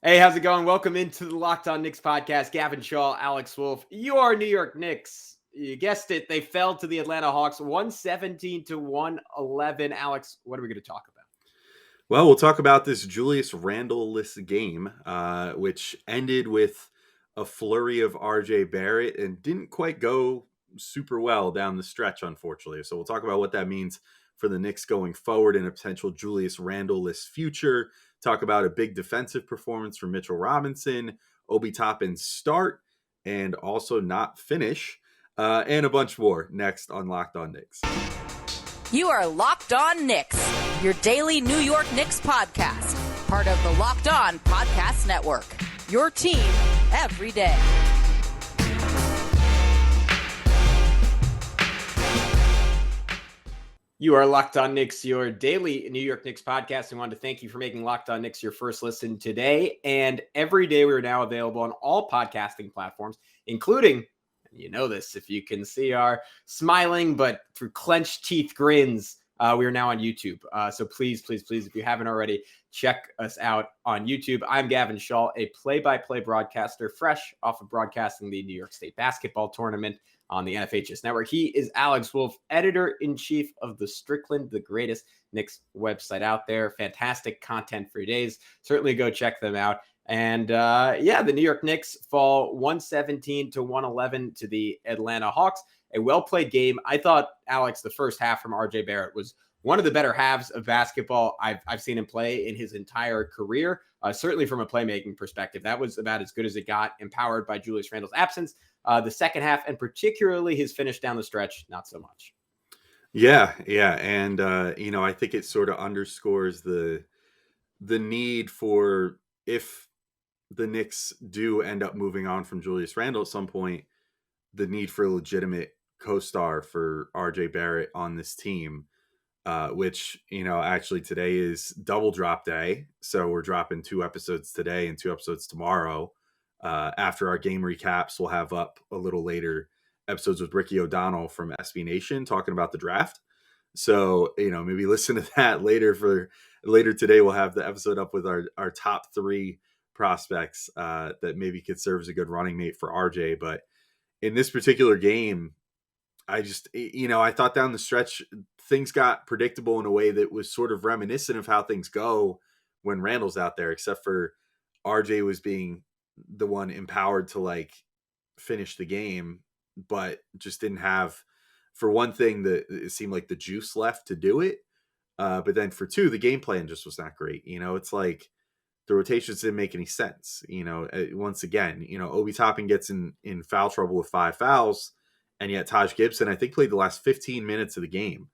Hey, how's it going? Welcome into the Locked On Knicks podcast. Gavin Shaw, Alex Wolf, your New York Knicks. You guessed it. They fell to the Atlanta Hawks 117 to 111. Alex, what are we going to talk about? Well, we'll talk about this Julius Randle-less game, which ended with a flurry of RJ Barrett and didn't quite go super well down the stretch, unfortunately. So we'll talk about what that means for the Knicks going forward in a potential Julius Randle-less future. Talk about a big defensive performance from Mitchell Robinson, Obi Toppin's start, and also not finish, and a bunch more next on Locked On Knicks. You are Locked On Knicks, your daily New York Knicks podcast, part of the Locked On Podcast Network, your team every day. You are Locked On Knicks, your daily New York Knicks podcast. I wanted to thank you for making Locked On Knicks your first listen today and every day. We are now available on all podcasting platforms, including, you know this, if you can see our smiling but through clenched teeth grins, we are now on YouTube. So please, if you haven't already, check us out on YouTube. I'm Gavin Shaw, a play-by-play broadcaster, fresh off of broadcasting the New York State basketball tournament on the NFHS network. He is Alex Wolf, editor-in-chief of the Strickland, the greatest Knicks website out there. Fantastic content for your days. Certainly go check them out. And the New York Knicks fall 117 to 111 to the Atlanta Hawks. A well-played game. I thought, Alex, the first half from RJ Barrett was one of the better halves of basketball I've seen him play in his entire career. Certainly from a playmaking perspective, that was about as good as it got, empowered by Julius Randle's absence. The second half, and particularly his finish down the stretch, not so much. Yeah. And, I think it sort of underscores the need for, if the Knicks do end up moving on from Julius Randle at some point, the need for a legitimate co-star for RJ Barrett on this team, which, actually today is double drop day. So we're dropping 2 episodes today and 2 episodes tomorrow. After our game recaps, we'll have up a little later episodes with Ricky O'Donnell from SB Nation talking about the draft. So, maybe listen to that later today. We'll have the episode up with our top 3 prospects that maybe could serve as a good running mate for RJ. But in this particular game, I just, I thought down the stretch, things got predictable in a way that was sort of reminiscent of how things go when Randle's out there, except for RJ was being the one empowered to finish the game, but just didn't have, for one thing, it seemed like the juice left to do it. But then for 2, the game plan just was not great. It's like the rotations didn't make any sense. Once again, Obi Toppin gets in foul trouble with 5 fouls, and yet Taj Gibson, I think, played the last 15 minutes of the game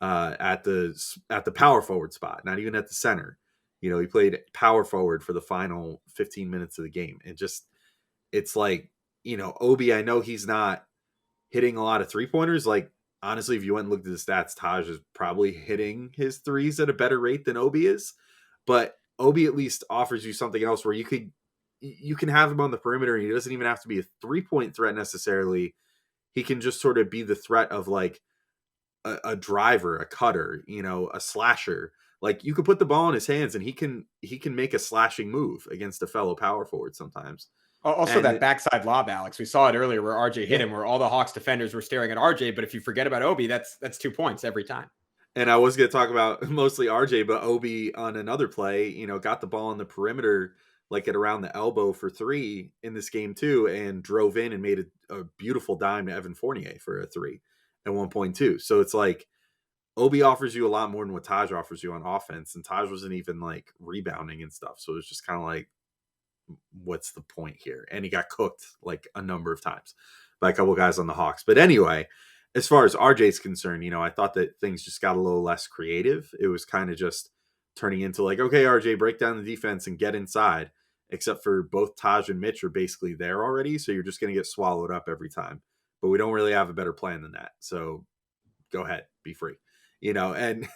at the power forward spot, not even at the center. He played power forward for the final 15 minutes of the game. It's like, Obi, I know he's not hitting a lot of 3-pointers. Like, honestly, if you went and looked at the stats, Taj is probably hitting his threes at a better rate than Obi is. But Obi at least offers you something else where you can have him on the perimeter, and he doesn't even have to be a 3-point threat necessarily. He can just sort of be the threat of like a driver, a cutter, a slasher. Like, you could put the ball in his hands and he can make a slashing move against a fellow power forward sometimes. Also, that backside lob, Alex, we saw it earlier where RJ hit him, where all the Hawks defenders were staring at RJ. But if you forget about Obi, that's 2 points every time. And I was going to talk about mostly RJ, but Obi on another play, got the ball on the perimeter, like at around the elbow for 3 in this game too, and drove in and made a beautiful dime to Evan Fournier for a 3 at 1.2. So it's like Obi offers you a lot more than what Taj offers you on offense, and Taj wasn't even like rebounding and stuff. So it was just kind of like, what's the point here? And he got cooked like a number of times by a couple guys on the Hawks. But anyway, as far as RJ's concerned, I thought that things just got a little less creative. It was kind of just turning into like, okay, RJ, break down the defense and get inside, except for both Taj and Mitch are basically there already. So you're just going to get swallowed up every time. But we don't really have a better plan than that. So go ahead, be free. And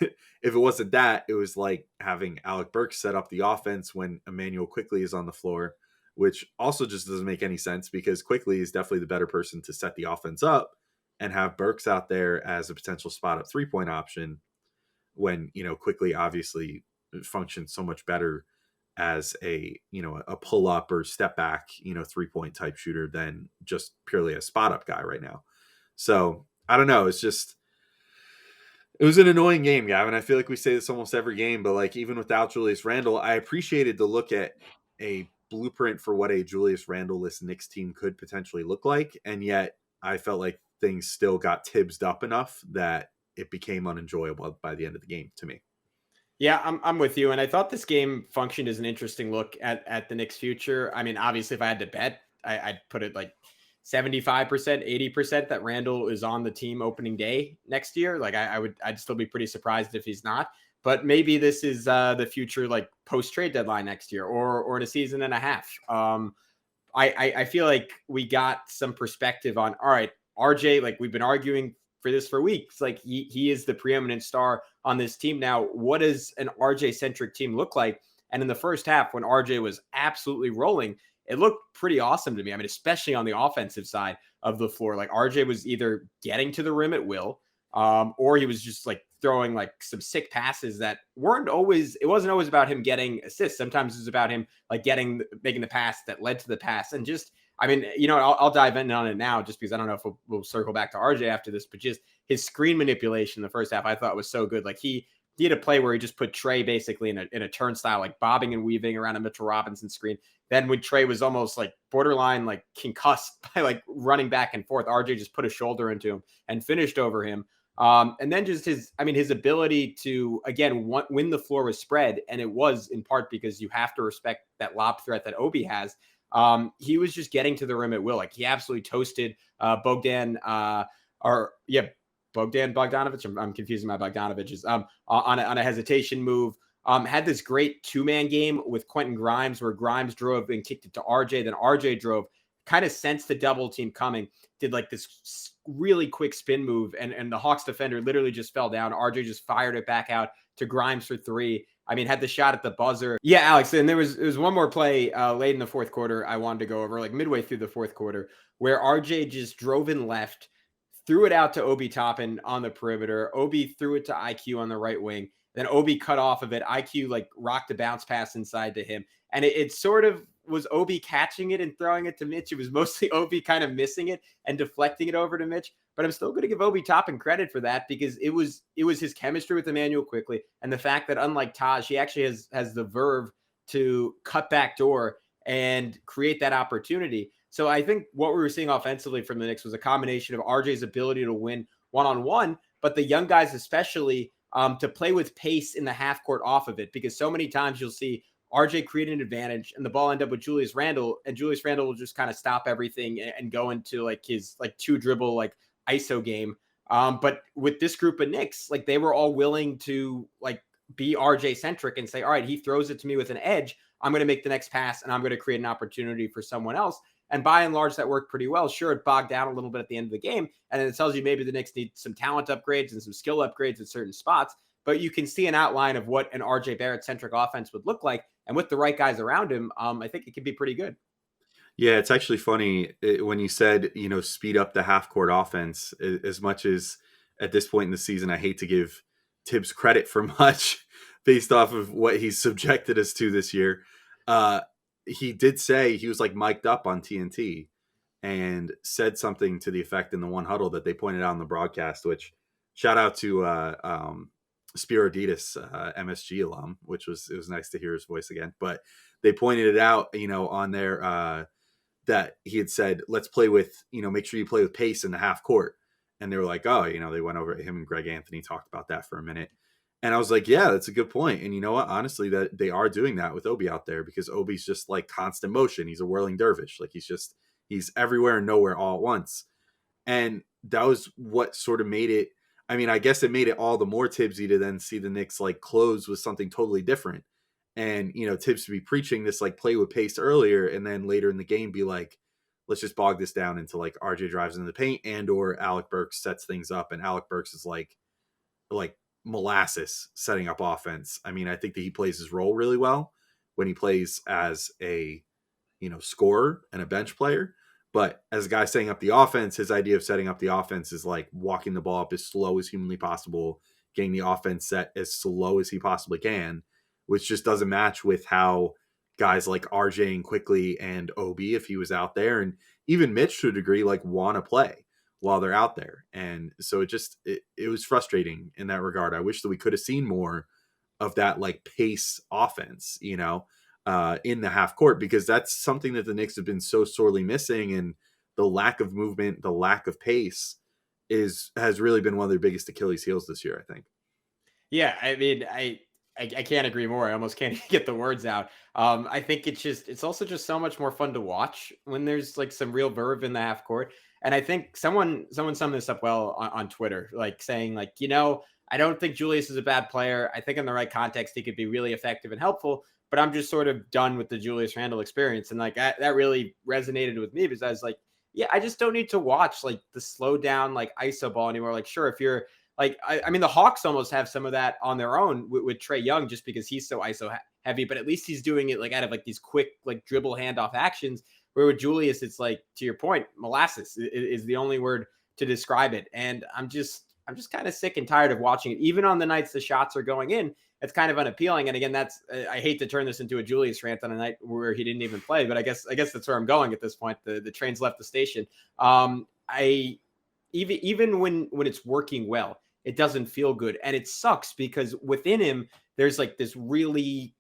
if it wasn't that, it was like having Alec Burks set up the offense when Immanuel Quickley is on the floor, which also just doesn't make any sense because Quickley is definitely the better person to set the offense up and have Burks out there as a potential spot up 3-point option when, Quickley obviously functions so much better as a, a pull up or step back, 3-point type shooter than just purely a spot up guy right now. So I don't know. It was an annoying game, Gavin. I feel like we say this almost every game, but like even without Julius Randle, I appreciated the look at a blueprint for what a Julius Randle-less Knicks team could potentially look like. And yet I felt like things still got Tibbs'd up enough that it became unenjoyable by the end of the game to me. Yeah, I'm with you. And I thought this game functioned as an interesting look at the Knicks' future. I mean, obviously, if I had to bet, I'd put it like 75%, 80% that Randall is on the team opening day next year. Like I'd still be pretty surprised if he's not. But maybe this is the future, like post-trade deadline next year or in a season and a half. I feel like we got some perspective on, all right, RJ, like we've been arguing for this for weeks. Like he is the preeminent star on this team now. What does an RJ centric team look like? And in the first half, when RJ was absolutely rolling, it looked pretty awesome to me. I mean, especially on the offensive side of the floor, like RJ was either getting to the rim at will, or he was just like throwing like some sick passes that weren't always, it wasn't always about him getting assists. Sometimes it was about him like making the pass that led to the pass. And just, I mean, I'll dive in on it now just because I don't know if we'll circle back to RJ after this, but just his screen manipulation in the first half, I thought was so good. Like he had a play where he just put Trey basically in a turnstile, like bobbing and weaving around a Mitchell Robinson screen. Then when Trey was almost like borderline, like concussed by like running back and forth, RJ just put a shoulder into him and finished over him. And then just his ability to, again, win the floor was spread. And it was in part because you have to respect that lob threat that Obi has. He was just getting to the rim at will. Like he absolutely toasted Bogdan Bogdanovic. I'm confusing my Bogdanoviches on a hesitation move. Had this great two-man game with Quentin Grimes where Grimes drove and kicked it to RJ. Then RJ drove, kind of sensed the double team coming, did like this really quick spin move. And the Hawks defender literally just fell down. RJ just fired it back out to Grimes for three. I mean, had the shot at the buzzer. Yeah, Alex, and there was one more play late in the fourth quarter I wanted to go over, like midway through the fourth quarter, where RJ just drove in left, threw it out to Obi Toppin on the perimeter. Obi threw it to IQ on the right wing. Then Obi cut off of it. IQ like rocked a bounce pass inside to him. And it sort of was Obi catching it and throwing it to Mitch. It was mostly Obi kind of missing it and deflecting it over to Mitch. But I'm still going to give Obi Toppin credit for that because it was his chemistry with Immanuel Quickley and the fact that unlike Taj, he actually has the verve to cut back door and create that opportunity. So I think what we were seeing offensively from the Knicks was a combination of RJ's ability to win one-on-one, but the young guys especially to play with pace in the half court off of it, because so many times you'll see RJ create an advantage and the ball end up with Julius Randle, and Julius Randle will just kind of stop everything and go into like his like two dribble like ISO game. But with this group of Knicks, like they were all willing to like be RJ centric and say, all right, he throws it to me with an edge, I'm going to make the next pass and I'm going to create an opportunity for someone else. And by and large, that worked pretty well. Sure, it bogged down a little bit at the end of the game. And it tells you maybe the Knicks need some talent upgrades and some skill upgrades at certain spots. But you can see an outline of what an RJ Barrett-centric offense would look like. And with the right guys around him, I think it could be pretty good. Yeah, it's actually funny when you said, speed up the half-court offense. As much as at this point in the season, I hate to give Tibbs credit for much based off of what he's subjected us to this year. He did say he was like mic'd up on TNT and said something to the effect in the one huddle that they pointed out in the broadcast, which shout out to Spiro Ditas, MSG alum, it was nice to hear his voice again. But they pointed it out, on there that he had said, let's play with, make sure you play with pace in the half court. And they were like, oh, they went over him and Greg Anthony talked about that for a minute. And I was like, yeah, that's a good point. And you know what? Honestly, that they are doing that with Obi out there because Obi's just like constant motion. He's a whirling dervish. Like he's everywhere and nowhere all at once. And that was what sort of made it. I mean, I guess it made it all the more Tibbsy to then see the Knicks like close with something totally different. And, Tibbs to be preaching this like play with pace earlier and then later in the game be like, let's just bog this down into like RJ drives into the paint and or Alec Burks sets things up. And Alec Burks is like molasses setting up offense. I mean, I think that he plays his role really well when he plays as a, scorer and a bench player. But as a guy setting up the offense, his idea of setting up the offense is like walking the ball up as slow as humanly possible, getting the offense set as slow as he possibly can, which just doesn't match with how guys like RJ and Quickley and Obi, if he was out there, and even Mitch to a degree, like want to play while they're out there. And so it was frustrating in that regard. I wish that we could have seen more of that like pace offense, in the half court, because that's something that the Knicks have been so sorely missing. And the lack of movement, the lack of pace has really been one of their biggest Achilles heels this year, I think. Yeah, I mean, I can't agree more. I almost can't get the words out. I think it's also just so much more fun to watch when there's like some real verve in the half court. And I think someone summed this up well on Twitter, like saying like, I don't think Julius is a bad player. I think in the right context, he could be really effective and helpful, but I'm just sort of done with the Julius Randle experience. And like that really resonated with me because I was like, yeah, I just don't need to watch like the slow down, like ISO ball anymore. Like, sure, if you're like, I mean, the Hawks almost have some of that on their own with Trae Young just because he's so ISO heavy, but at least he's doing it like out of like these quick, like dribble handoff actions. Where with Julius, it's like, to your point, molasses is the only word to describe it. And I'm just kind of sick and tired of watching it. Even on the nights the shots are going in, it's kind of unappealing. And again, I hate to turn this into a Julius rant on a night where he didn't even play, but I guess that's where I'm going at this point. The train's left the station. Even when it's working well, it doesn't feel good. And it sucks because within him, there's like this really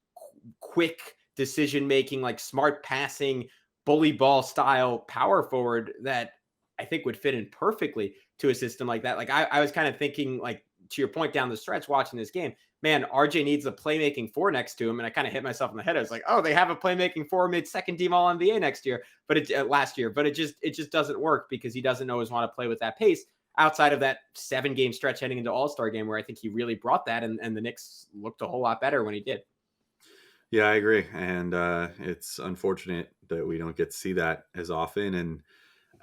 quick decision-making, like smart passing, bully ball style power forward that I think would fit in perfectly to a system like that. Like I was kind of thinking, like, to your point down the stretch watching this game, man, RJ needs a playmaking four next to him. And I kind of hit myself in the head. I was like, oh, they have a playmaking four mid-second team all NBA next year, but last year, but it just doesn't work because he doesn't always want to play with that pace outside of that 7-game stretch heading into All-Star game where I think he really brought that. And the Knicks looked a whole lot better when he did. Yeah, I agree. And it's unfortunate that we don't get to see that as often. And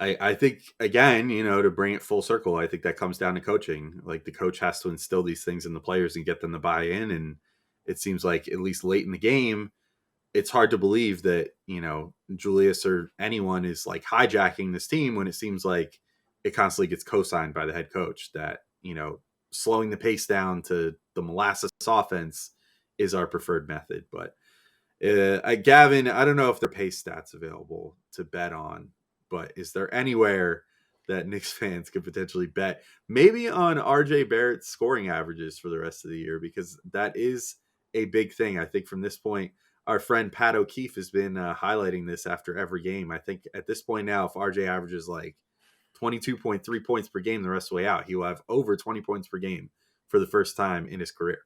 I think, again, to bring it full circle, I think that comes down to coaching. Like the coach has to instill these things in the players and get them to buy in. And it seems like at least late in the game, it's hard to believe that, Julius or anyone is like hijacking this team when it seems like it constantly gets co-signed by the head coach that, slowing the pace down to the molasses offense is our preferred method. But Gavin, I don't know if there are pace stats available to bet on, but is there anywhere that Knicks fans could potentially bet? Maybe on RJ Barrett's scoring averages for the rest of the year, because that is a big thing. I think from this point, our friend Pat O'Keefe has been highlighting this after every game. I think at this point now, if RJ averages like 22.3 points per game the rest of the way out, he will have over 20 points per game for the first time in his career.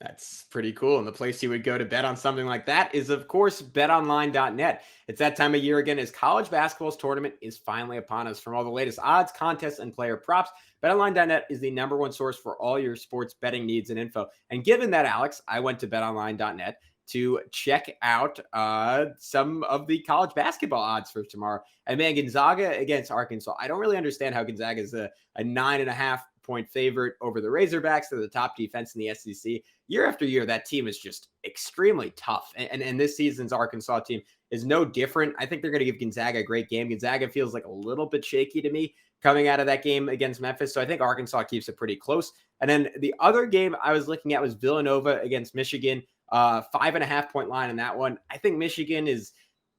That's pretty cool. And the place you would go to bet on something like that is, of course, betonline.net. It's that time of year again as college basketball's tournament is finally upon us. From all the latest odds, contests, and player props, betonline.net is the number one source for all your sports betting needs and info. And given that, Alex, I went to betonline.net to check out some of the college basketball odds for tomorrow. And man, Gonzaga against Arkansas. I don't really understand how Gonzaga is a 9.5-point favorite over the Razorbacks. They're the top defense in the SEC. Year after year, that team is just extremely tough. And this season's Arkansas team is no different. I think they're going to give Gonzaga a great game. Gonzaga feels like a little bit shaky to me coming out of that game against Memphis. So I think Arkansas keeps it pretty close. And then the other game I was looking at was Villanova against Michigan. 5.5-point line in that one. I think Michigan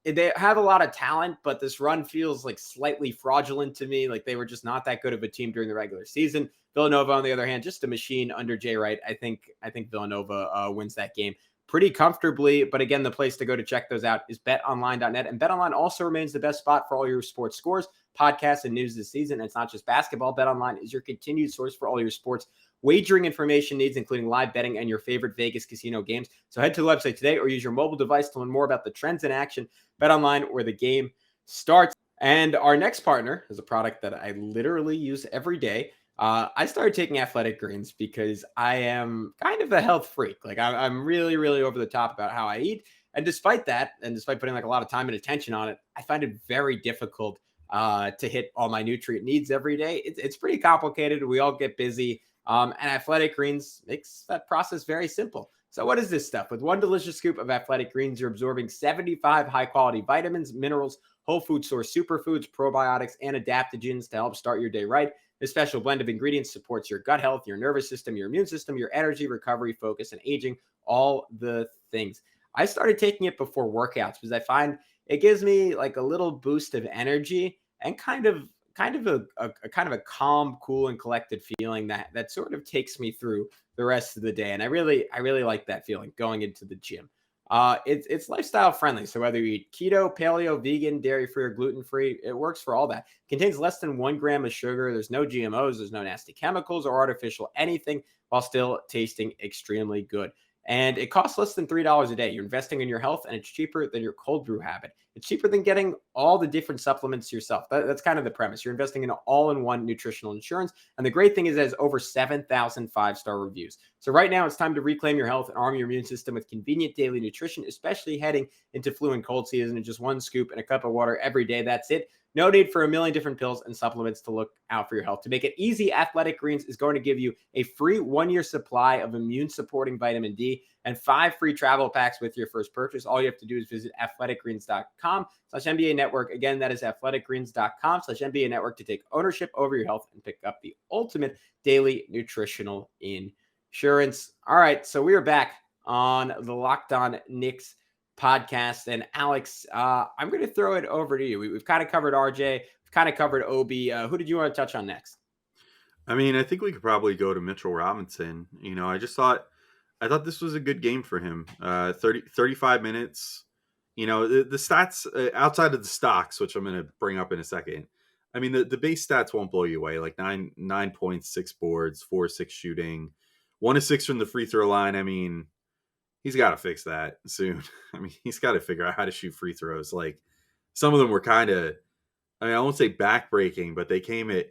they have a lot of talent, but this run feels like slightly fraudulent to me. Like they were just not that good of a team during the regular season. Villanova, on the other hand, just a machine under Jay Wright. I think Villanova wins that game pretty comfortably. But again, the place to go to check those out is betonline.net. And BetOnline also remains the best spot for all your sports scores, podcasts, and news this season. And it's not just basketball. BetOnline is your continued source for all your sports wagering information needs, including live betting and your favorite Vegas casino games. So head to the website today or use your mobile device to learn more about the trends in action. BetOnline, where the game starts. And our next partner is a product that I literally use every day. I started taking Athletic Greens because I am kind of a health freak. Like I'm really, really over the top about how I eat. And despite that, and despite putting like a lot of time and attention on it, I find it very difficult to hit all my nutrient needs every day. It's pretty complicated. We all get busy. And Athletic Greens makes that process very simple. So what is this stuff? With one delicious scoop of Athletic Greens, you're absorbing 75 high-quality vitamins, minerals, whole food source superfoods, probiotics, and adaptogens to help start your day right. This special blend of ingredients supports your gut health, your nervous system, your immune system, your energy, recovery, focus, and aging, all the things. I started taking it before workouts because I find it gives me like a little boost of energy and kind of a calm, cool, and collected feeling that sort of takes me through the rest of the day. And I really like that feeling going into the gym. It's lifestyle friendly. So whether you eat keto, paleo, vegan, dairy free, or gluten free, it works for all that. Contains less than 1 gram of sugar. There's no GMOs. There's no nasty chemicals or artificial anything, while still tasting extremely good. And it costs less than $3 a day. You're investing in your health, and it's cheaper than your cold brew habit. It's cheaper than getting all the different supplements yourself. That's kind of the premise. You're investing in an all-in-one nutritional insurance. And the great thing is it has over 7,000 five-star reviews. So right now it's time to reclaim your health and arm your immune system with convenient daily nutrition, especially heading into flu and cold season. And just one scoop and a cup of water every day. That's it. No need for a million different pills and supplements to look out for your health. To make it easy, Athletic Greens is going to give you a free 1-year supply of immune-supporting vitamin D and 5 free travel packs with your first purchase. All you have to do is visit athleticgreens.com/NBA Network. Again, that is athleticgreens.com/NBA Network to take ownership over your health and pick up the ultimate daily nutritional insurance. All right, so we are back on the Locked On Knicks podcast. And Alex, I'm going to throw it over to you. We've kind of covered RJ, we've kind of covered Obi. Who did you want to touch on next? I mean, I think we could probably go to Mitchell Robinson. I thought this was a good game for him. 35 minutes. The stats outside of the stocks, which I'm going to bring up in a second. I mean, the base stats won't blow you away. Like 9 points, 6 boards, 4-6 shooting, 1-6 from the free throw line. I mean, he's got to fix that soon. I mean, he's got to figure out how to shoot free throws. Like some of them were kind of, I won't say backbreaking, but they came at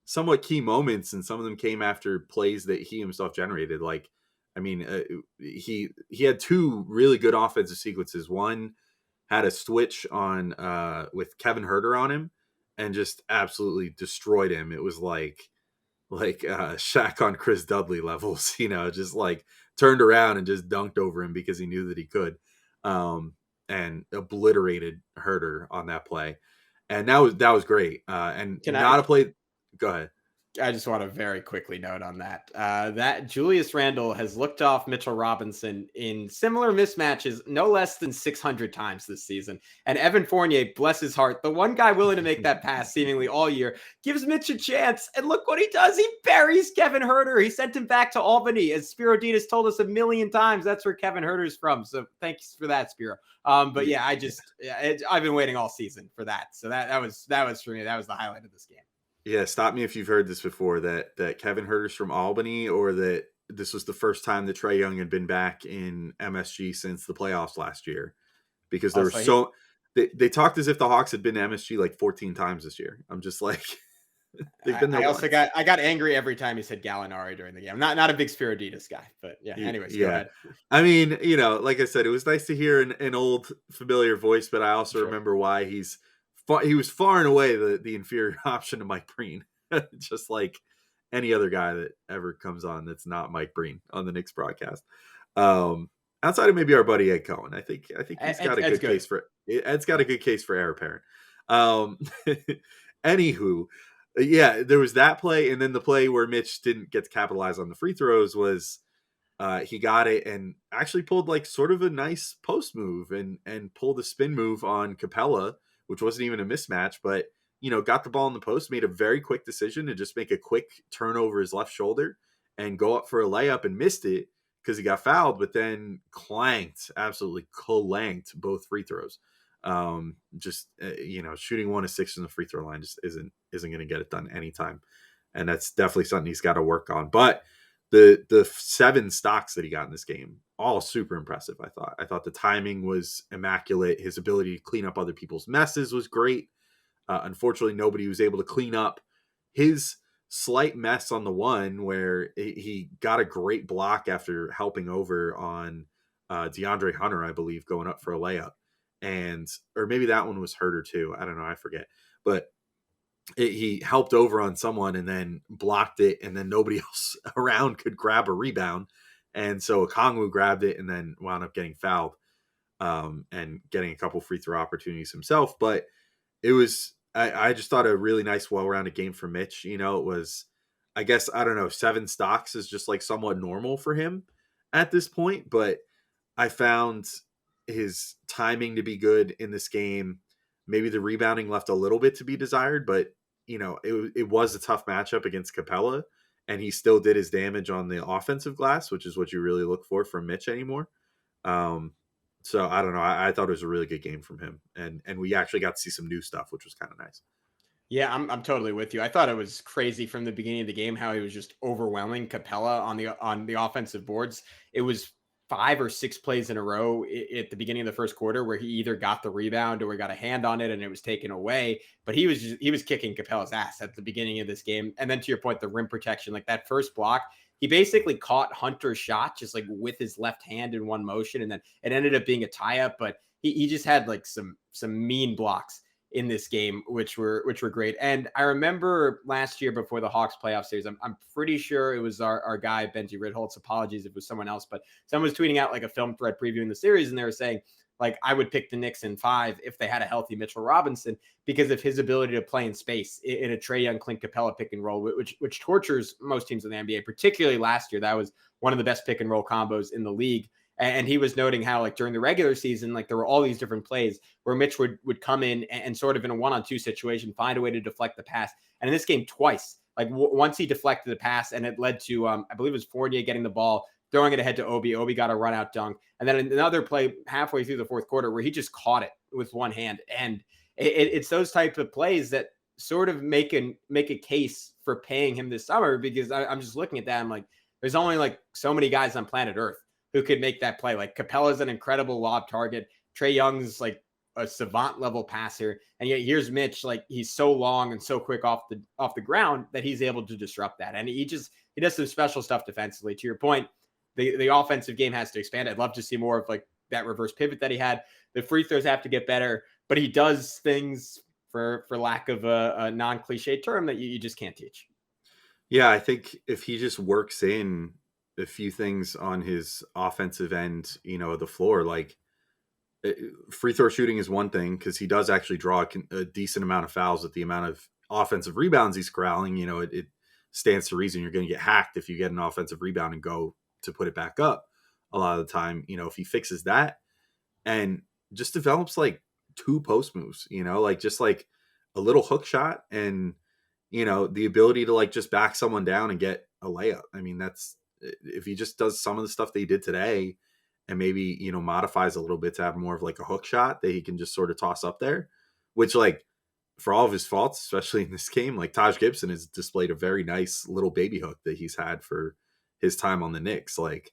somewhat key moments, and some of them came after plays that he himself generated. Like, I mean, he had 2 really good offensive sequences. One had a switch on with Kevin Huerter on him and just absolutely destroyed him. It was like Shaq on Chris Dudley levels, just like turned around and just dunked over him because he knew that he could, and obliterated Huerter on that play. And that was great. And not a play. Go ahead. I just want to very quickly note on that. That Julius Randle has looked off Mitchell Robinson in similar mismatches no less than 600 times this season. And Evan Fournier, bless his heart, the one guy willing to make that pass seemingly all year, gives Mitch a chance. And look what he does. He buries Kevin Huerter. He sent him back to Albany. As Spiro Ditas told us a million times, that's where Kevin Huerter's from. So thanks for that, Spiro. But yeah, I've been waiting all season for that. So that was for me. That was the highlight of this game. Yeah, stop me if you've heard this before, that Kevin Huerter's from Albany, or that this was the first time that Trae Young had been back in MSG since the playoffs last year. Because there were they talked as if the Hawks had been to MSG like 14 times this year. I'm just like, they've been there. I got angry every time he said Gallinari during the game. I'm not a big Spiro Ditas guy, but yeah. Anyways, go ahead. I mean, like I said, it was nice to hear an old familiar voice, but I also remember why he was far and away the inferior option to Mike Breen, just like any other guy that ever comes on that's not Mike Breen on the Knicks broadcast. Outside of maybe our buddy Ed Cohen, I think he's got a good case for Ed's got a good case for heir apparent. Anywho, yeah, there was that play, and then the play where Mitch didn't get to capitalize on the free throws was he got it and actually pulled like sort of a nice post move and pulled a spin move on Capella, which wasn't even a mismatch, but, got the ball in the post, made a very quick decision to just make a quick turn over his left shoulder and go up for a layup and missed it because he got fouled, but then absolutely clanked both free throws. Shooting 1 of 6 from the free throw line just isn't going to get it done anytime. And that's definitely something he's got to work on. But the 7 stocks that he got in this game, all super impressive. I thought the timing was immaculate. His ability to clean up other people's messes was great. Unfortunately, nobody was able to clean up his slight mess on the one where he got a great block after helping over on DeAndre Hunter, I believe, going up for a layup. Or maybe that one was Huerter too. I don't know. I forget. But he helped over on someone and then blocked it, and then nobody else around could grab a rebound. And so Okongwu grabbed it and then wound up getting fouled and getting a couple free throw opportunities himself. But it was, I just thought a really nice, well-rounded game for Mitch. It was, I guess, I don't know, 7 stocks is just like somewhat normal for him at this point. But I found his timing to be good in this game. Maybe the rebounding left a little bit to be desired, but it was a tough matchup against Capella, and he still did his damage on the offensive glass, which is what you really look for from Mitch anymore. So I don't know. I thought it was a really good game from him, and we actually got to see some new stuff, which was kind of nice. Yeah, I'm totally with you. I thought it was crazy from the beginning of the game how he was just overwhelming Capella on the offensive boards. It was 5 or 6 plays in a row at the beginning of the first quarter where he either got the rebound or he got a hand on it and it was taken away. But he was kicking Capella's ass at the beginning of this game. And then to your point, the rim protection, like that first block, he basically caught Hunter's shot just like with his left hand in one motion, and then it ended up being a tie up. But he just had like some mean blocks in this game, which were great. And I remember last year before the Hawks playoff series, I'm pretty sure it was our guy, Benji Ridholtz. Apologies if it was someone else, but someone was tweeting out like a film thread previewing the series, and they were saying, like, I would pick the Knicks in 5 if they had a healthy Mitchell Robinson because of his ability to play in space in a Trae Young, Clint Capella pick and roll, which tortures most teams in the NBA, particularly last year. That was one of the best pick and roll combos in the league. And he was noting how, like, during the regular season, like, there were all these different plays where Mitch would come in and sort of in a 1-on-2 situation, find a way to deflect the pass. And in this game, twice, like once he deflected the pass and it led to, I believe it was Fournier getting the ball, throwing it ahead to Obi. Obi got a run out dunk. And then another play halfway through the fourth quarter where he just caught it with one hand. And it's those types of plays that sort of make a case for paying him this summer, because I'm just looking at that. I'm like, there's only like so many guys on planet Earth who could make that play. Like Capella's an incredible lob target. Trae Young's like a savant level passer. And yet here's Mitch, like he's so long and so quick off the ground that he's able to disrupt that. And he does some special stuff defensively. To your point, the offensive game has to expand. I'd love to see more of like that reverse pivot that he had. The free throws have to get better, but he does things, for lack of a non-cliche term, that you just can't teach. Yeah, I think if he just works in a few things on his offensive end, of the floor, like free throw shooting is one thing, because he does actually draw a decent amount of fouls with the amount of offensive rebounds he's corralling. It stands to reason you're going to get hacked if you get an offensive rebound and go to put it back up a lot of the time. If he fixes that and just develops like 2 post moves, like just like a little hook shot and, the ability to like just back someone down and get a layup. I mean, that's, if he just does some of the stuff that he did today and maybe, modifies a little bit to have more of like a hook shot that he can just sort of toss up there, which, like, for all of his faults, especially in this game, like Taj Gibson has displayed a very nice little baby hook that he's had for his time on the Knicks. Like,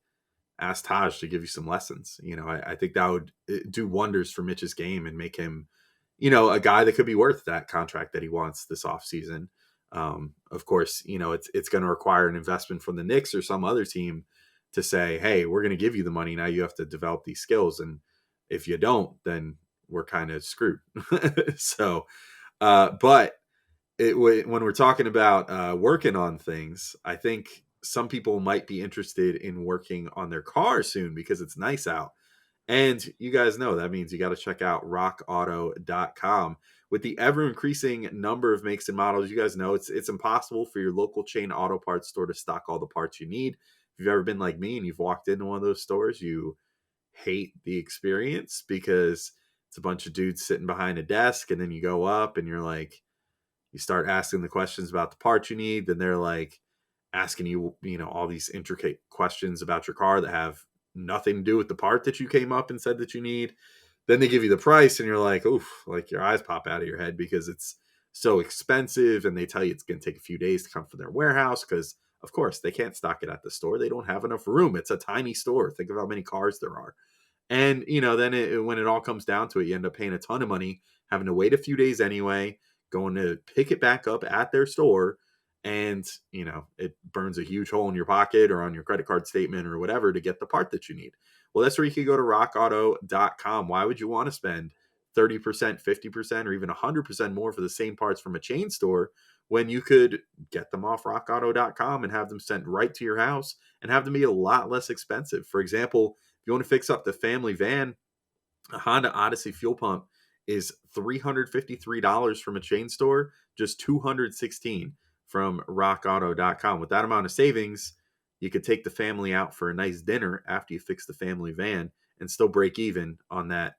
ask Taj to give you some lessons. I think that would do wonders for Mitch's game and make him, a guy that could be worth that contract that he wants this offseason. Of course, it's going to require an investment from the Knicks or some other team to say, hey, we're going to give you the money. Now you have to develop these skills. And if you don't, then we're kind of screwed. So, but when we're talking about working on things, I think some people might be interested in working on their car soon because it's nice out. And you guys know that means you got to check out rockauto.com. With the ever-increasing number of makes and models, you guys know it's impossible for your local chain auto parts store to stock all the parts you need. If you've ever been like me and you've walked into one of those stores, you hate the experience because it's a bunch of dudes sitting behind a desk, and then you go up and you're like, you start asking the questions about the parts you need, then they're like asking you, all these intricate questions about your car that have nothing to do with the part that you came up and said that you need. Then they give you the price and you're like, oof, like your eyes pop out of your head because it's so expensive. And they tell you it's going to take a few days to come from their warehouse because, of course, they can't stock it at the store. They don't have enough room. It's a tiny store. Think of how many cars there are. And, then when it all comes down to it, you end up paying a ton of money, having to wait a few days anyway, going to pick it back up at their store. And, it burns a huge hole in your pocket or on your credit card statement or whatever to get the part that you need. Well, that's where you can go to rockauto.com. Why would you want to spend 30%, 50%, or even 100% more for the same parts from a chain store when you could get them off rockauto.com and have them sent right to your house and have them be a lot less expensive? For example, if you want to fix up the family van, a Honda Odyssey fuel pump is $353 from a chain store, just $216 from rockauto.com. With that amount of savings, you could take the family out for a nice dinner after you fix the family van and still break even on that,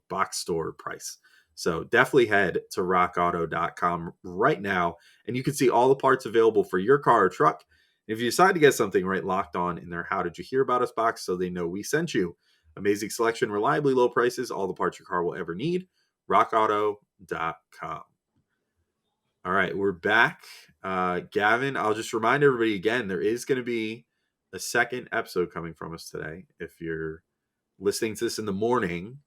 box store price. So definitely head to rockauto.com right now, and you can see all the parts available for your car or truck. If you decide to get something, right, Locked On in their How Did You Hear About Us box so they know we sent you. Amazing selection, reliably low prices, all the parts your car will ever need. rockauto.com. All right, we're back. Gavin, I'll just remind everybody again, there is going to be a second episode coming from us today. If you're listening to this in the morning,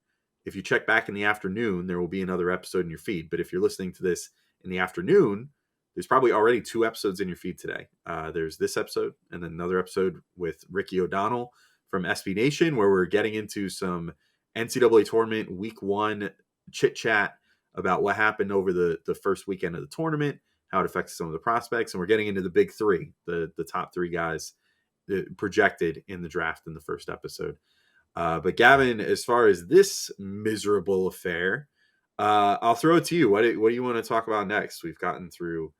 if you check back in the afternoon, there will be another episode in your feed. But if you're listening to this in the afternoon, there's probably already 2 episodes in your feed today. There's this episode and then another episode with Ricky O'Donnell from SB Nation, where we're getting into some NCAA tournament week 1 chit chat about what happened over the first weekend of the tournament, how it affects some of the prospects. And we're getting into the big 3, the top 3 guys projected in the draft in the first episode. But Gavin, as far as this miserable affair, I'll throw it to you. What do you want to talk about next? We've gotten through,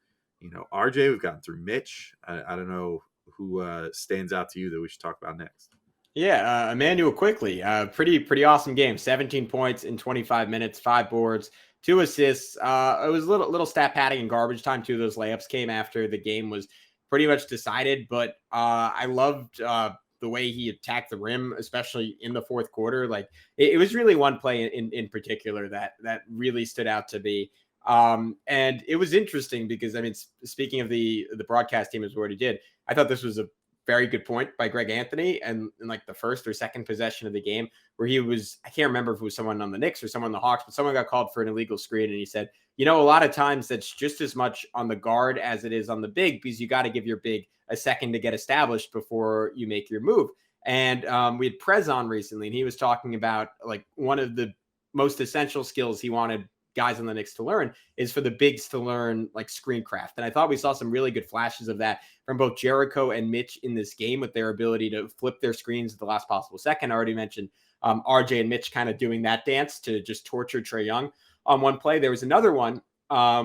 RJ, we've gotten through Mitch. I don't know who stands out to you that we should talk about next. Yeah, Emmanuel Quickley, pretty awesome game. 17 points in 25 minutes, 5 boards, 2 assists. It was a little stat padding and garbage time. 2 of those layups came after the game was pretty much decided. But I loved the way he attacked the rim, especially in the fourth quarter. Like it was really one play in particular that really stood out to me. And it was interesting because, I mean, speaking of the broadcast team, as we already did, I thought this was a very good point by Greg Anthony. And in like the first or second possession of the game where he was, I can't remember if it was someone on the Knicks or someone on the Hawks, but someone got called for an illegal screen. And he said, a lot of times that's just as much on the guard as it is on the big, because you got to give your big a second to get established before you make your move. And we had Prez on recently, and he was talking about like one of the most essential skills he wanted guys on the Knicks to learn is for the bigs to learn like screen craft. And I thought we saw some really good flashes of that from both Jericho and Mitch in this game with their ability to flip their screens at the last possible second. I already mentioned RJ and Mitch kind of doing that dance to just torture Trae Young on one play. There was another one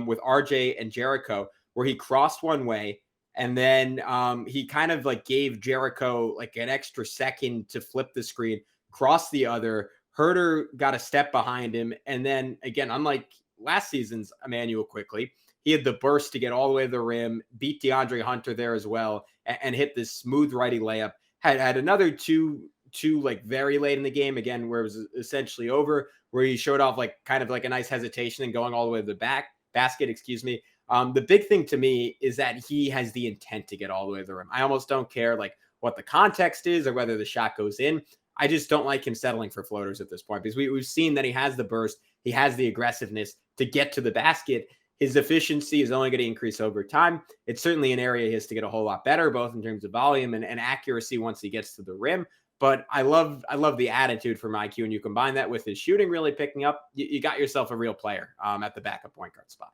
with RJ and Jericho where he crossed one way and then he kind of like gave Jericho like an extra second to flip the screen, cross the other. Herter got a step behind him. And then again, unlike last season's Immanuel Quickley, he had the burst to get all the way to the rim, beat DeAndre Hunter there as well, and hit this smooth righty layup. Had another two like very late in the game, again, where it was essentially over, where he showed off like kind of like a nice hesitation and going all the way to the basket, excuse me. The big thing to me is that he has the intent to get all the way to the rim. I almost don't care like what the context is or whether the shot goes in. I just don't like him settling for floaters at this point because we've seen that he has the burst. He has the aggressiveness to get to the basket. His efficiency is only going to increase over time. It's certainly an area he has to get a whole lot better, both in terms of volume and accuracy once he gets to the rim. But I love the attitude from IQ, and you combine that with his shooting really picking up, you got yourself a real player at the backup point guard spot.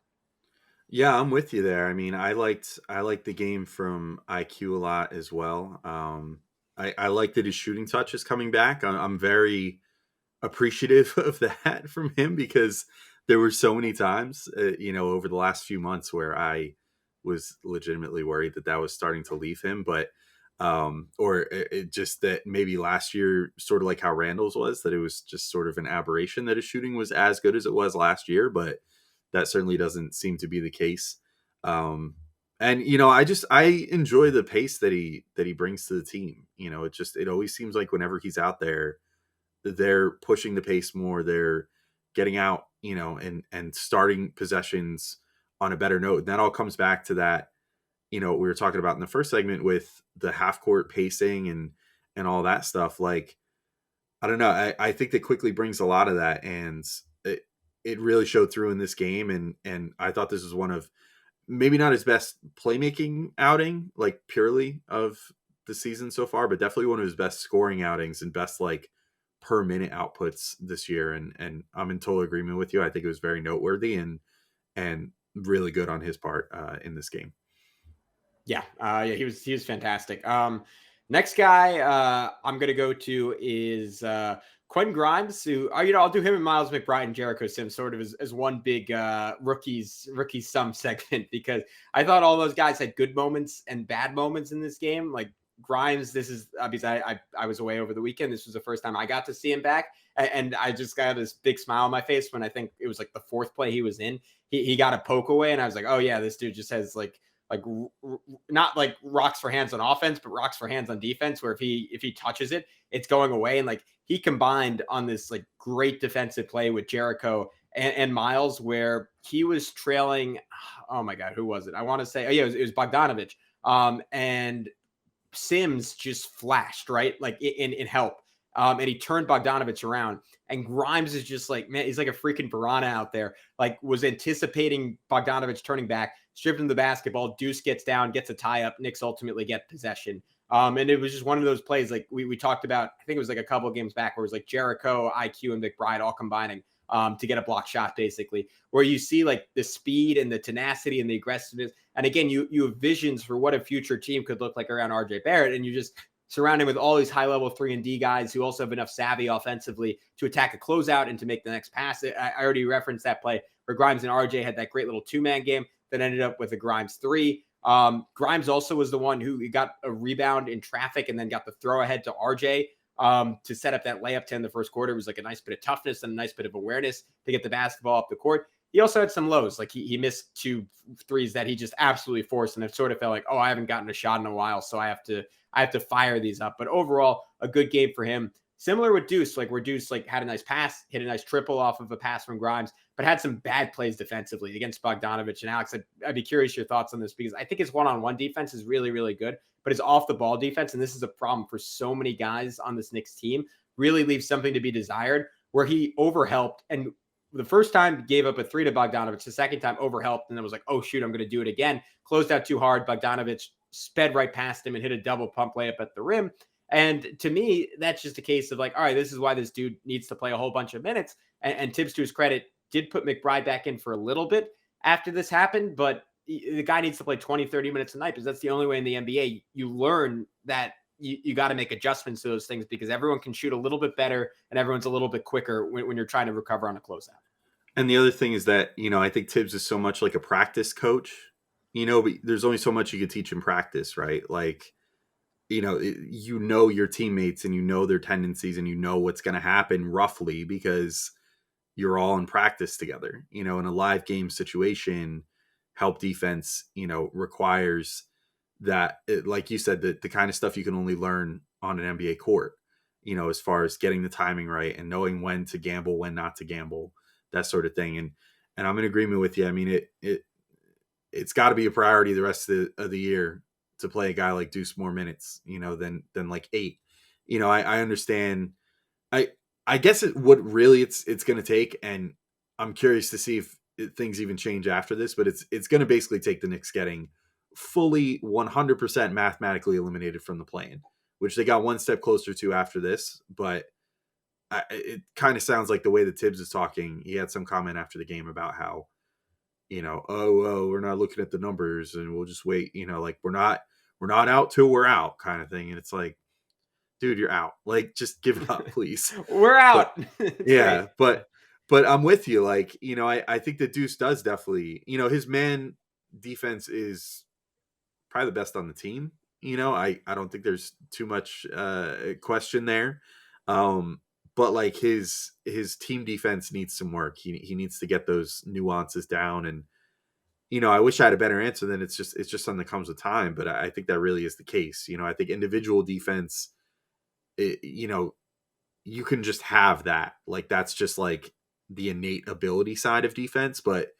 Yeah, I'm with you there. I mean, I liked the game from IQ a lot as well. I like that his shooting touch is coming back. I'm very appreciative of that from him because there were so many times, over the last few months where I was legitimately worried that was starting to leave him. But, or it just that maybe last year, sort of like how Randall's was, that it was just sort of an aberration that his shooting was as good as it was last year. But that certainly doesn't seem to be the case. And, I enjoy the pace that he brings to the team. It always seems like whenever he's out there, they're pushing the pace more. They're getting out, and starting possessions on a better note. And that all comes back to that, we were talking about in the first segment with the half court pacing and all that stuff. Like, I don't know. I think that Quickley brings a lot of that, and it really showed through in this game. And I thought this was one of, maybe not his best playmaking outing, like purely of the season so far, but definitely one of his best scoring outings and best like per minute outputs this year. And I'm in total agreement with you. I think it was very noteworthy and really good on his part in this game. Yeah. He was fantastic. Next guy I'm going to go to is Quentin Grimes, who, I'll do him and Miles McBride and Jericho Sims sort of as one big rookie sum segment, because I thought all those guys had good moments and bad moments in this game. Like Grimes, this is obviously I was away over the weekend. This was the first time I got to see him back. And I just got this big smile on my face when I think it was like the fourth play he was in. He got a poke away, and I was like, oh yeah, this dude just has like not like rocks for hands on offense, but rocks for hands on defense, where if he touches it, it's going away. And like he combined on this like great defensive play with Jericho and Miles, where he was trailing. Oh my God, who was it? I want to say, oh yeah, it was Bogdanovich. And Sims just flashed, right? Like in help. And he turned Bogdanovich around. And Grimes is just like, man, he's like a freaking piranha out there. Like was anticipating Bogdanovich turning back, stripped him the basketball. Deuce gets down, gets a tie up. Knicks ultimately get possession. And it was just one of those plays like we talked about. I think it was like a couple of games back where it was like Jericho, IQ, and McBride all combining to get a block shot, basically, where you see like the speed and the tenacity and the aggressiveness. And again, you have visions for what a future team could look like around RJ Barrett. And you just surround him with all these high level 3-and-D guys who also have enough savvy offensively to attack a closeout and to make the next pass. I already referenced that play where Grimes and RJ had that great little 2-man game that ended up with a Grimes 3. Grimes also was the one who got a rebound in traffic and then got the throw ahead to RJ to set up that layup 10 in the first quarter. It was like a nice bit of toughness and a nice bit of awareness to get the basketball up the court. He also had some lows. Like he missed 2 threes that he just absolutely forced. And it sort of felt like, oh, I haven't gotten a shot in a while, so I have to fire these up. But overall, a good game for him. Similar with Deuce, like where Deuce like had a nice pass, hit a nice triple off of a pass from Grimes, but had some bad plays defensively against Bogdanovich. And Alex, I'd be curious your thoughts on this, because I think his one-on-one defense is really, really good, but his off-the-ball defense, and this is a problem for so many guys on this Knicks team, really leaves something to be desired, where he overhelped, and the first time gave up a 3 to Bogdanovich, the second time overhelped, and then was like, oh shoot, I'm going to do it again. Closed out too hard. Bogdanovich sped right past him and hit a double pump layup at the rim. And to me, that's just a case of like, all right, this is why this dude needs to play a whole bunch of minutes. And Tibbs, to his credit, did put McBride back in for a little bit after this happened, but the guy needs to play 20, 30 minutes a night, because that's the only way in the NBA you learn that you got to make adjustments to those things, because everyone can shoot a little bit better and everyone's a little bit quicker when you're trying to recover on a closeout. And the other thing is that, I think Tibbs is so much like a practice coach, but there's only so much you could teach in practice, right? Like, your teammates and their tendencies and what's going to happen roughly, because you're all in practice together. In a live game situation, help defense, requires that, like you said, the kind of stuff you can only learn on an NBA court, as far as getting the timing right and knowing when to gamble, when not to gamble, that sort of thing. And I'm in agreement with you. I mean, it's got to be a priority the rest of the year to play a guy like Deuce more minutes, than like 8. I understand. I guess what really it's going to take, and I'm curious to see if things even change after this, but it's going to basically take the Knicks getting fully 100% mathematically eliminated from the play-in, which they got one step closer to after this. But it kind of sounds like the way that Tibbs is talking, he had some comment after the game about how, oh, well, we're not looking at the numbers and we'll just wait, like we're not out till we're out kind of thing. And it's like, dude, you're out. Like, just give it up, please. We're out. Yeah. But I'm with you. Like, I think that Deuce does definitely, his man defense is probably the best on the team. I don't think there's too much question there. But like his team defense needs some work. He needs to get those nuances down. And, I wish I had a better answer. Then it's just something that comes with time. But I think that really is the case. I think individual defense, you can just have that. Like, that's just like the innate ability side of defense. But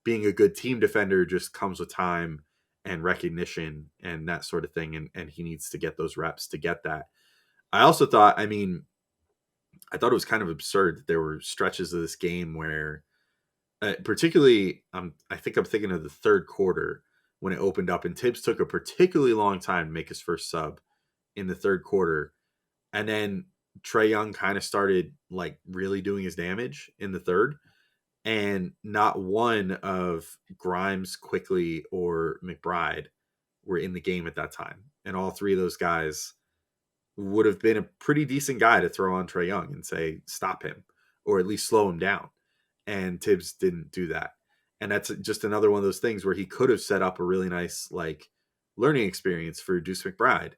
being a good team defender just comes with time and recognition and that sort of thing. And he needs to get those reps to get that. I also thought, I thought it was kind of absurd that there were stretches of this game where, particularly, I think I'm thinking of the third quarter when it opened up, and Tibbs took a particularly long time to make his first sub in the third quarter. And then Trae Young kind of started like really doing his damage in the third. And not one of Grimes, Quickley, or McBride were in the game at that time. And all 3 of those guys would have been a pretty decent guy to throw on Trae Young and say, stop him, or at least slow him down. And Tibbs didn't do that. And that's just another one of those things where he could have set up a really nice, like, learning experience for Deuce McBride.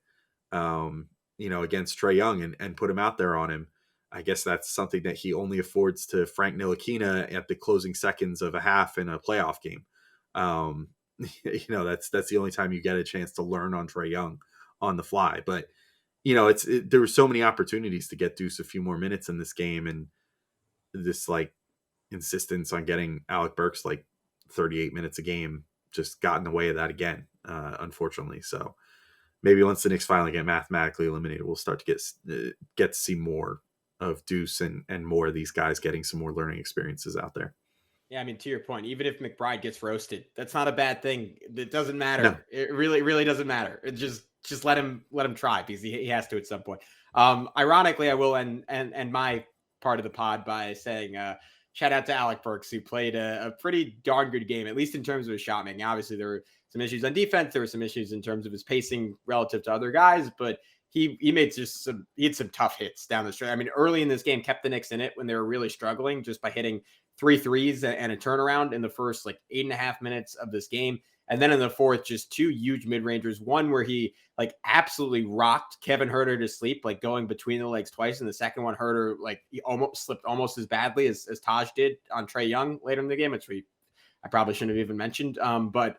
against Trae Young and put him out there on him. I guess that's something that he only affords to Frank Ntilikina at the closing seconds of a half in a playoff game. That's the only time you get a chance to learn on Trae Young on the fly. But there were so many opportunities to get Deuce a few more minutes in this game, and this like insistence on getting Alec Burks like 38 minutes a game just got in the way of that again, unfortunately. So maybe once the Knicks finally get mathematically eliminated, we'll start to get to see more of Deuce and more of these guys getting some more learning experiences out there. Yeah, I mean, to your point, even if McBride gets roasted, that's not a bad thing. It doesn't matter. No. It really doesn't matter. It just let him try, because he has to at some point. Ironically, I will end my part of the pod by saying shout out to Alec Burks, who played a pretty darn good game, at least in terms of his shot making. Obviously, there were some issues on defense. There were some issues in terms of his pacing relative to other guys, but he had some tough hits down the stretch. I mean, early in this game, kept the Knicks in it when they were really struggling, just by hitting 3 threes and a turnaround in the first 8.5 minutes of this game. And then in the fourth, just 2 huge mid-rangers. One where he absolutely rocked Kevin Huerter to sleep, going between the legs twice. And the second one, Huerter, he almost slipped almost as badly as Taj did on Trae Young later in the game, which I probably shouldn't have even mentioned. But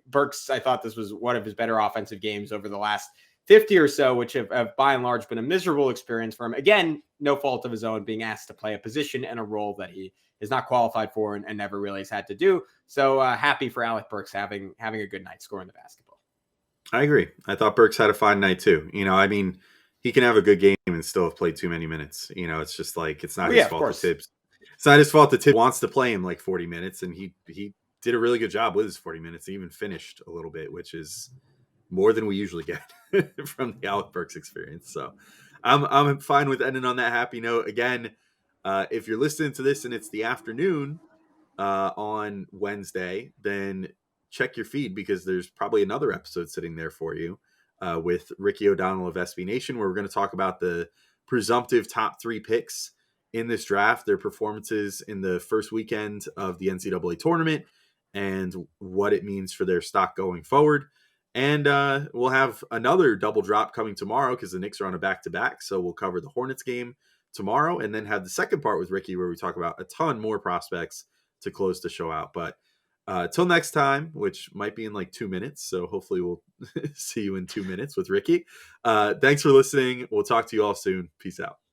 Burks, I thought this was one of his better offensive games over the last 50 or so, which have by and large been a miserable experience for him. Again, no fault of his own, being asked to play a position and a role that he is not qualified for and never really has had to do. So happy for Alec Burks having a good night scoring the basketball. I agree. I thought Burks had a fine night too. I mean, he can have a good game and still have played too many minutes. It's just it's not his fault that Tibbs. It's not his fault that Tibbs wants to play him 40 minutes, and he did a really good job with his 40 minutes. He even finished a little bit, which is more than we usually get from the Alec Burks experience. So I'm fine with ending on that happy note. Again, if you're listening to this and it's the afternoon on Wednesday, then check your feed, because there's probably another episode sitting there for you with Ricky O'Donnell of SB Nation, where we're going to talk about the presumptive top 3 picks in this draft, their performances in the first weekend of the NCAA tournament, and what it means for their stock going forward. And we'll have another double drop coming tomorrow, because the Knicks are on a back-to-back. So we'll cover the Hornets game tomorrow, and then have the second part with Ricky, where we talk about a ton more prospects to close the show out. But till next time, which might be in 2 minutes. So hopefully we'll see you in 2 minutes with Ricky. Thanks for listening. We'll talk to you all soon. Peace out.